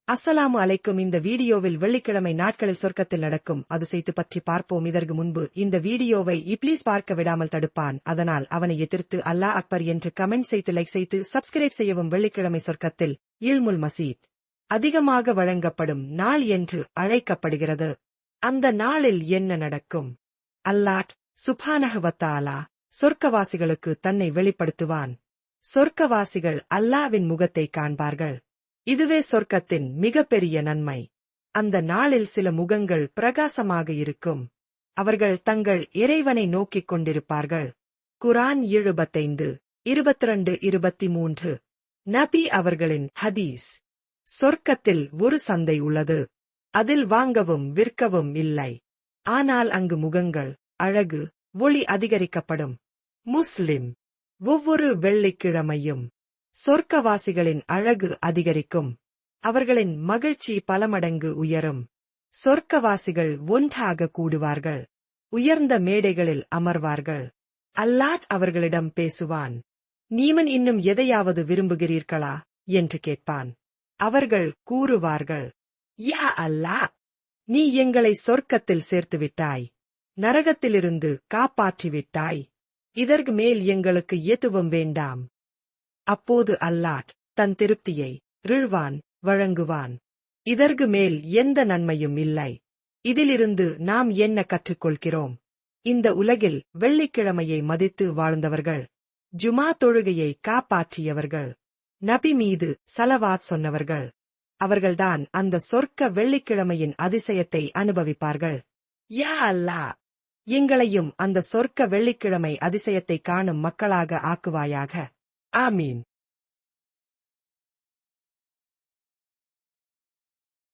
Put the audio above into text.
அஸ்ஸலாமு அலைக்கும். இந்த வீடியோவில் வெள்ளிக்கிழமை நாட்களில் சொர்க்கத்தில் நடக்கும் அதிசயத்து பற்றி பார்ப்போம். இதற்கு முன்பு இந்த வீடியோவை இப்ளீஸ் பார்க்க விடாமல் தடுப்பான். அதனால் அவனை எதிர்த்து அல்லாஹ் அக்பர் என்று கமெண்ட் செய்து லைக் செய்து சப்ஸ்கிரைப் செய்யவும். வெள்ளிக்கிழமை சொர்க்கத்தில் இல்முல் மசீத் அதிகமாக வழங்கப்படும் நாள் என்று அழைக்கப்படுகிறது. அந்த நாளில் என்ன நடக்கும்? அல்லாஹ் சுப்ஹானஹு வ தஆலா சொர்க்கவாசிகளுக்கு தன்னை வெளிப்படுத்துவான். சொர்க்கவாசிகள் அல்லாஹ்வின் முகத்தை காண்பார்கள். இதுவே சொர்க்கத்தின் மிகப்பெரிய நன்மை. அந்த நாளில் சில முகங்கள் பிரகாசமாக இருக்கும். அவர்கள் தங்கள் இறைவனை நோக்கிக் கொண்டிருப்பார்கள். குர்ஆன் 75, 22, 23. நபி அவர்களின் ஹதீஸ். சொர்க்கத்தில் ஒரு சந்தை உள்ளது. அதில் வாங்கவும் விற்கவும் இல்லை. ஆனால் அங்கு முகங்கள், அழகு, ஒளி அதிகரிக்கப்படும். முஸ்லிம். ஒவ்வொரு வெள்ளிக்கிழமையும் சொர்க்கவாசிகளின் அழகு அதிகரிக்கும். அவர்களின் மகிழ்ச்சி பல மடங்கு உயரும். சொர்க்கவாசிகள் ஒன்றாக கூடுவார்கள். உயர்ந்த மேடைகளில் அமர்வார்கள். அல்லாஹ் அவர்களிடம் பேசுவான். நீமன் இன்னும் எதையாவது விரும்புகிறீர்களா என்று கேட்பான். அவர்கள் கூறுவார்கள், யா அல்லாஹ், நீ எங்களை சொர்க்கத்தில் சேர்த்துவிட்டாய். நரகத்திலிருந்து காப்பாற்றிவிட்டாய். இதற்கு மேல் எங்களுக்கு எதுவும் வேண்டாம். அப்போது அல்லாஹ் தன் திருப்தியை வழங்குவான். இதற்கு மேல் எந்த நன்மையும் இல்லை. இதிலிருந்து நாம் என்ன கற்றுக்கொள்கிறோம்? இந்த உலகில் வெள்ளிக்கிழமையை மதித்து வாழ்ந்தவர்கள், ஜுமா தொழுகையை காப்பாற்றியவர்கள், நபி மீது ஸலவாத் சொன்னவர்கள், அவர்கள்தான் அந்த சொர்க்க வெள்ளிக்கிழமையின் அதிசயத்தை அனுபவிப்பார்கள். யா அல்லாஹ், எங்களையும் அந்த சொர்க்க வெள்ளிக்கிழமை அதிசயத்தை காணும் மக்களாக ஆக்குவாயாக. ஆமீன்.